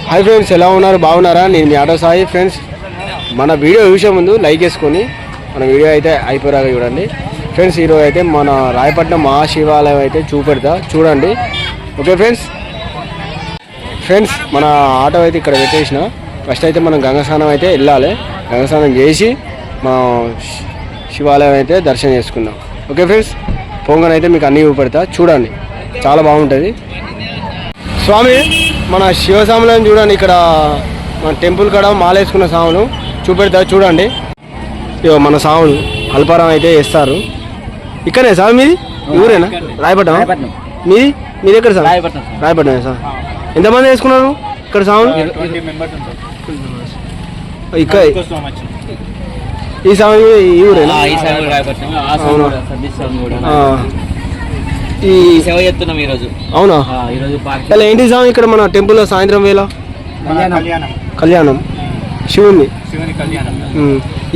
Hi friends, ఎలా ఉన్నారు? బాగున్నారా? నేను మీ ఆటో సాయి. ఫ్రెండ్స్, మన వీడియో చూసే ముందు లైక్ చేసుకొని మన వీడియో అయితే అయిపోయాక చూడండి. ఫ్రెండ్స్, ఈరోజు అయితే మన రాయపట్నం మహాశివాలయం అయితే చూపెడతా, చూడండి. Okay friends. మన ఆటో అయితే ఇక్కడ పెట్టేసిన. ఫస్ట్ అయితే మనం గంగస్నానం అయితే వెళ్ళాలి. గంగస్నానం చేసి మనం శివాలయం అయితే దర్శనం చేసుకుందాం. ఓకే ఫ్రెండ్స్, పొంగనైతే మీకు అన్నీ చూపెడతా, చూడండి. చాలా బాగుంటుంది. స్వామి, మన శివసాములను చూడండి. ఇక్కడ మన టెంపుల్ కాడ మాలేసుకున్న సామును చూపెడతా, చూడండి. మన సాములు అల్పారం అయితే వేస్తారు. ఇక్కడనే సార్ మీది ఊరేనా? రాయపట్నం. మీది ఎక్కడ సార్? రాయపట్నం సార్. ఎంతమంది వేసుకున్నారు ఇక్కడ సాములు? ఇక్కడ ఈ సాము ఈ ఊరేనా? ఈ సేవ చేస్తున్నాం ఈరోజు. అవునా? అలా ఏంటి సామి ఇక్కడ మన టెంపుల్లో సాయంత్రం వేళ కళ్యాణం శివుని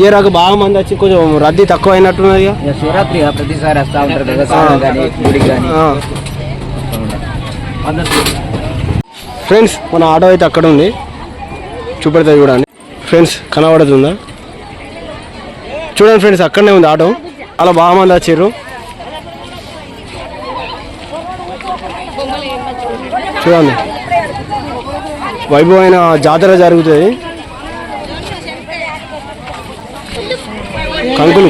ఏ రాక బాగా మంది వచ్చి కొంచెం రద్దీ తక్కువ అయినట్టున్నది. శివరాత్రి ప్రతిసారి వస్తూ ఉంటారు. ఫ్రెండ్స్, మన ఆటో అయితే అక్కడ ఉంది, చూపెడతా చూడండి. ఫ్రెండ్స్, కనబడుతుందా? చూడండి ఫ్రెండ్స్, అక్కడనే ఉంది ఆటో. అలా బాగా మంది వచ్చారు. చూడండి, వైభవమైన జాతర జరుగుతుంది. కంకులు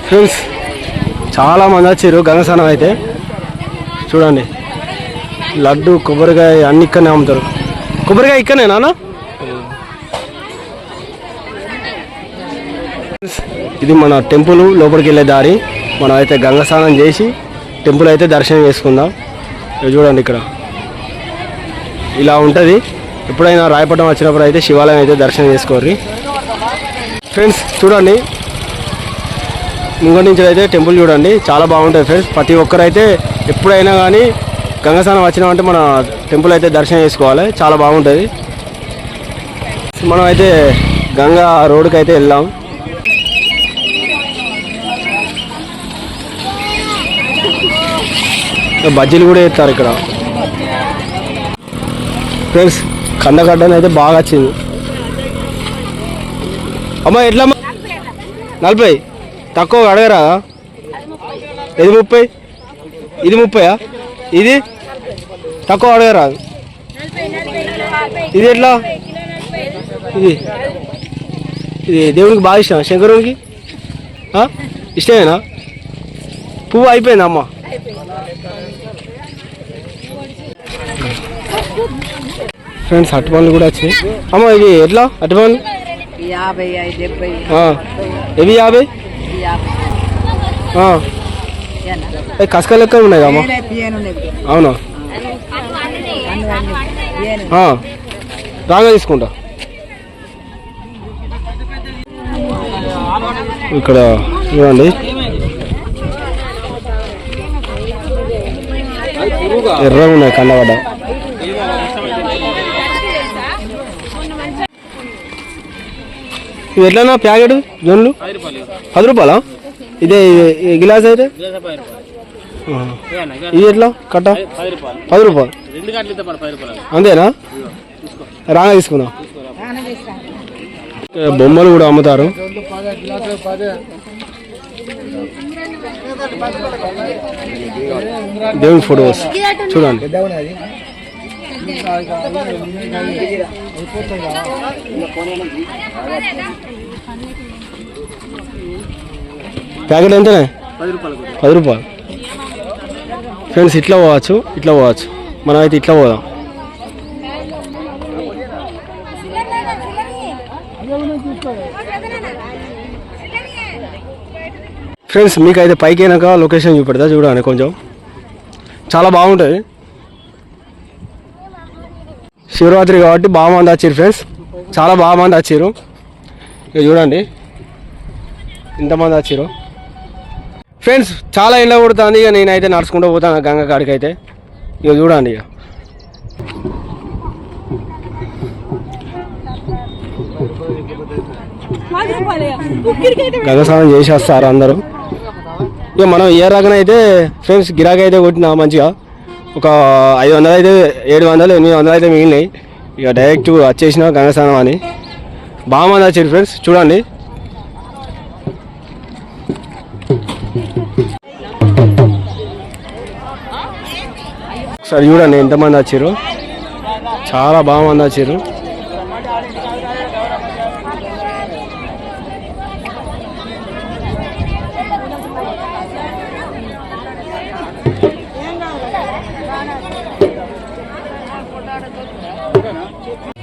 ఫ్రెండ్స్, చాలా మంది వచ్చారు గంగస్నానం అయితే. చూడండి, లడ్డు కొబ్బరికాయ అన్ని ఇక్కడనే అమ్ముతారు. కొబ్బరికాయ ఇక్కడనే నాన్న. ఇది మన టెంపుల్ లోపలికి వెళ్ళే దారి. మనం అయితే గంగ స్నానం చేసి టెంపుల్ అయితే దర్శనం చేసుకుందాం. చూడండి, ఇక్కడ ఇలా ఉంటుంది. ఎప్పుడైనా రాయపట్నం వచ్చినప్పుడు అయితే శివాలయం అయితే దర్శనం చేసుకోర్రి. ఫ్రెండ్స్, చూడండి, ముంగటి నుంచి అయితే టెంపుల్ చూడండి, చాలా బాగుంటుంది ఫ్రెండ్స్. ప్రతి ఒక్కరైతే ఎప్పుడైనా కానీ గంగస్నానం వచ్చినామంటే మన టెంపుల్ అయితే దర్శనం చేసుకోవాలి, చాలా బాగుంటుంది. మనం అయితే గంగా రోడ్డుకి అయితే వెళ్దాం. బజ్జీలు కూడా వేస్తారు ఇక్కడ. ఫ్రెండ్స్, కందగడ్డని అయితే బాగా వచ్చింది. అమ్మా ఎట్లమ్మా? 40 తక్కువ అడగరా? ఇది 30, ఇది 30. ఇది తక్కువ అడగరాదు. ఇది ఎట్లా? ఇది దేవునికి బాగా ఇష్టం, శంకరునికి ఇష్టమేనా? పువ్వు అయిపోయింది అమ్మ. ఫ్రెండ్స్, అరటిపండ్లు కూడా వచ్చినాయి. అమ్మ ఇది ఎట్లా అరటిపండ్లు? ఇవి 50. కసక లెక్క ఉన్నాయి అమ్మ. అవునా? రాగా తీసుకుంటా. ఇక్కడ చూడండి, ఎర్రగా ఉన్నాయి కండగడ్డ. ఇవి ఎట్లన్నా ప్యాకెట్ జొన్లు? 10 రూపాయలా? ఇదే గిలాస్ అయితే ఇది ఎట్లా కట్ట? 10 రూపాయలు. అంతేనా? రాగా తీసుకుందాం. బొమ్మలు కూడా అమ్ముతారు. దేవుని ఫోటోస్ చూడండి. ప్యాకెట్ ఎంతనే? 10 రూపాయలు. ఫ్రెండ్స్, ఇట్లా పోవచ్చు, ఇట్లా పోవచ్చు. మనం అయితే ఇట్లా పోదాం. ఫ్రెండ్స్, మీకు అయితే పైకి అయినాక లొకేషన్ చూపెడతా, చూడండి. కొంచెం చాలా బాగుంటుంది. శివరాత్రి కాబట్టి బాగా మంది వచ్చారు ఫ్రెండ్స్, చాలా బాగా మంది వచ్చారు. ఇక చూడండి ఇంతమంది వచ్చారు. ఫ్రెండ్స్ చాలా ఎండ కొడుతుంది. ఇక నేనైతే నడుచుకుంటూ పోతాను గంగ కాడికి అయితే. ఇక చూడండి, ఇక గంగ స్నానం చేసి వస్తారు అందరూ. ఇక మనం ఏ రకన అయితే ఫ్రెండ్స్ గిరాకీ అయితే కొట్టినా మంచిగా ఒక 500 అయితే 700 800 అయితే మిగిలినాయి. ఇక డైరెక్ట్ వచ్చేసిన గంగ స్నానం అని బాగా వచ్చారు ఫ్రెండ్స్. చూడండి ఒకసారి చూడండి ఎంతమంది వచ్చారు, చాలా బాగా మంది వచ్చారు.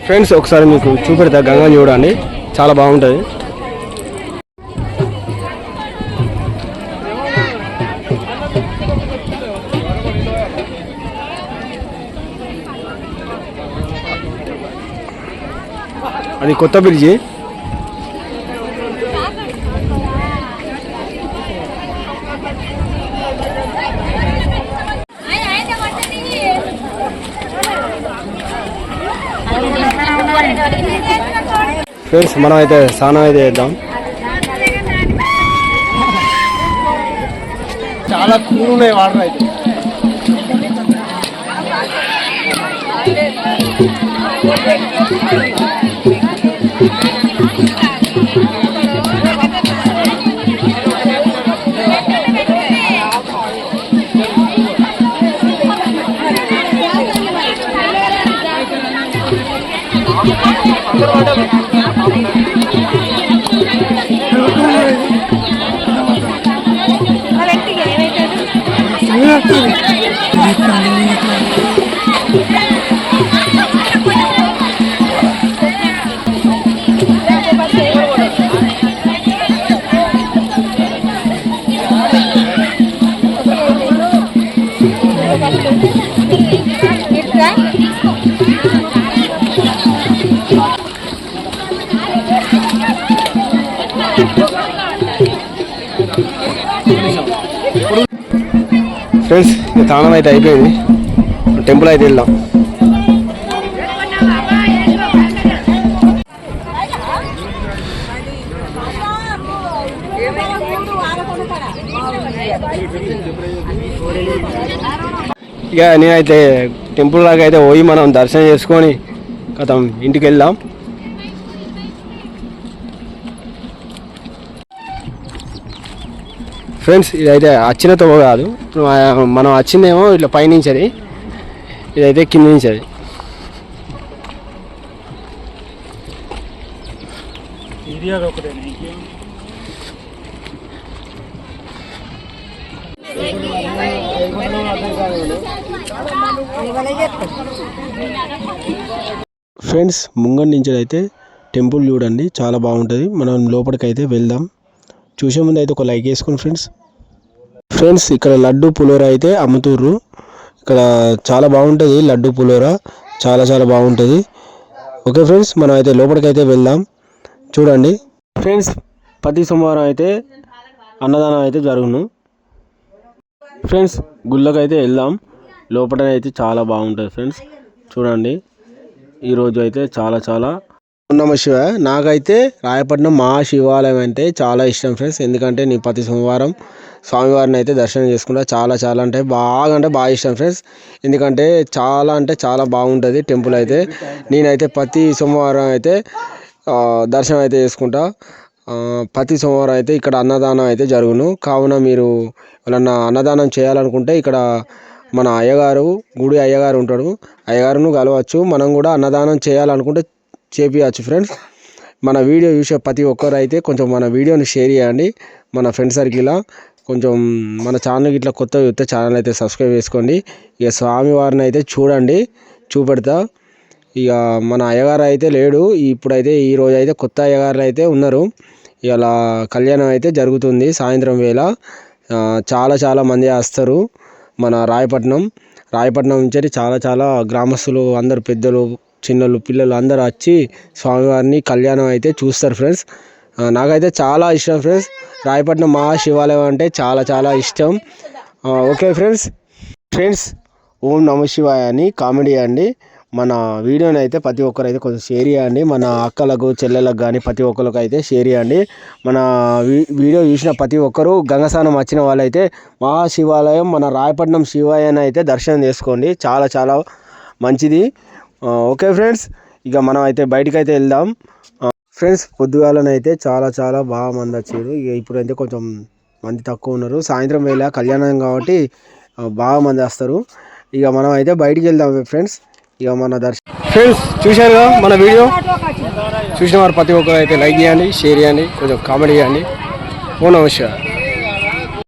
ఫ్రెండ్స్ ఒకసారి మీకు చూపెడతా గంగ చూడండి, చాలా బాగుంటుంది. అది కొత్త బ్రిడ్జి. ఫ్రెండ్స్ మనం అయితే స్నానం అయితే చేద్దాం. చాలా కూల్ ఉన్నాయి వాటర్ అయితే. ఫ్రెండ్స్ స్నానం అయితే అయిపోయింది, టెంపుల్ అయితే వెళ్దాం. ఇక నేనైతే టెంపుల్ లాగా అయితే పోయి మనం దర్శనం చేసుకొని కథం ఇంటికి వెళ్దాం. ఫ్రెండ్స్ ఇదైతే వచ్చిన తోవ కాదు, మనం వచ్చిందేమో ఇట్లా పైనుంచి, అది ఇదైతే కింద నుంచి. అది ఫ్రెండ్స్ ముంగం నుంచి అయితే టెంపుల్ చూడండి, చాలా బాగుంటుంది. మనం లోపలికైతే వెళ్దాం. చూసే ముందు అయితే ఒక లైక్ వేసుకోండి ఫ్రెండ్స్. ఫ్రెండ్స్ ఇక్కడ లడ్డు పులిహోర అయితే అమ్ముతుర్రు. ఇక్కడ చాలా బాగుంటుంది లడ్డు పులిహోర, చాలా చాలా బాగుంటుంది. ఓకే ఫ్రెండ్స్ మనం అయితే లోపలికైతే వెళ్దాం. చూడండి ఫ్రెండ్స్ ప్రతి సోమవారం అయితే అన్నదానం అయితే జరుగును. ఫ్రెండ్స్ గుళ్ళకైతే వెళ్దాం, లోపలనైతే చాలా బాగుంటుంది ఫ్రెండ్స్. చూడండి ఈరోజు అయితే చాలా చాలా నమ శివ. నాకైతే రాయపట్నం మహాశివాలయం అంటే చాలా ఇష్టం ఫ్రెండ్స్. ఎందుకంటే నేను ప్రతి సోమవారం స్వామివారిని అయితే దర్శనం చేసుకుంటా. చాలా చాలా అంటే బాగా ఇష్టం ఫ్రెండ్స్. ఎందుకంటే చాలా బాగుంటుంది టెంపుల్ అయితే. నేనైతే ప్రతి సోమవారం అయితే దర్శనం అయితే చేసుకుంటా. ప్రతి సోమవారం అయితే ఇక్కడ అన్నదానం అయితే జరుగును. కావున మీరు ఎవరన్నా అన్నదానం చేయాలనుకుంటే ఇక్కడ మన గుడి అయ్యగారు ఉంటాడు, అయ్యగారును కలవచ్చు. మనం కూడా అన్నదానం చేయాలనుకుంటే చేపియచ్చు ఫ్రెండ్స్. మన వీడియో చూసే ప్రతి ఒక్కరు అయితే కొంచెం మన వీడియోని షేర్ చేయండి. మన ఫ్రెండ్ సర్కిల్ కొంచెం మన ఛానల్కి ఇట్లా కొత్తగా చూస్తే ఛానల్ అయితే సబ్స్క్రైబ్ చేసుకోండి. ఇక స్వామివారిని అయితే చూడండి, చూపెడతా. ఇక మన అయ్యగారు అయితే లేడు ఇప్పుడైతే, ఈరోజు అయితే కొత్త అయ్యగారులు అయితే ఉన్నారు. ఇలా కళ్యాణం అయితే జరుగుతుంది సాయంత్రం వేళ. చాలా మంది వస్తారు మన రాయపట్నం నుంచి. చాలా గ్రామస్తులు అందరు, పెద్దలు చిన్నలు పిల్లలు అందరూ వచ్చి స్వామివారిని కళ్యాణం అయితే చూస్తారు ఫ్రెండ్స్. నాకైతే చాలా ఇష్టం ఫ్రెండ్స్. రాయపట్నం మహాశివాలయం అంటే చాలా ఇష్టం. ఓకే ఫ్రెండ్స్ ఓం నమ శివాయ అని కామెడీ చేయండి. మన వీడియోని అయితే ప్రతి ఒక్కరు అయితే కొంచెం షేర్ చేయండి. మన అక్కలకు చెల్లెలకు కానీ ప్రతి ఒక్కరికి అయితే షేర్ చేయండి. మన వీడియో చూసిన ప్రతి ఒక్కరూ గంగస్నానం వచ్చిన వాళ్ళైతే మహాశివాలయం మన రాయపట్నం శివాలయాన్ని అయితే దర్శనం చేసుకోండి. చాలా చాలా మంచిది. ఓకే ఫ్రెండ్స్, ఇక మనం అయితే బయటికి అయితే వెళ్దాం. ఫ్రెండ్స్, పొద్దుగాలనైతే చాలా చాలా బాగా మంది వచ్చారు. ఇక ఇప్పుడైతే కొంచెం మంది తక్కువ ఉన్నారు. సాయంత్రం వేళ కళ్యాణం కాబట్టి బాగా మంది వస్తారు. ఇక మనం అయితే బయటికి వెళ్దాం ఫ్రెండ్స్. ఇక మన ఫ్రెండ్స్ చూశారుగా మన వీడియో. చూసిన వారు ప్రతి ఒక్కరు అయితే లైక్ చేయండి, షేర్ చేయండి, కొంచెం కామెంట్ చేయండి. ఓ నమస్కారం.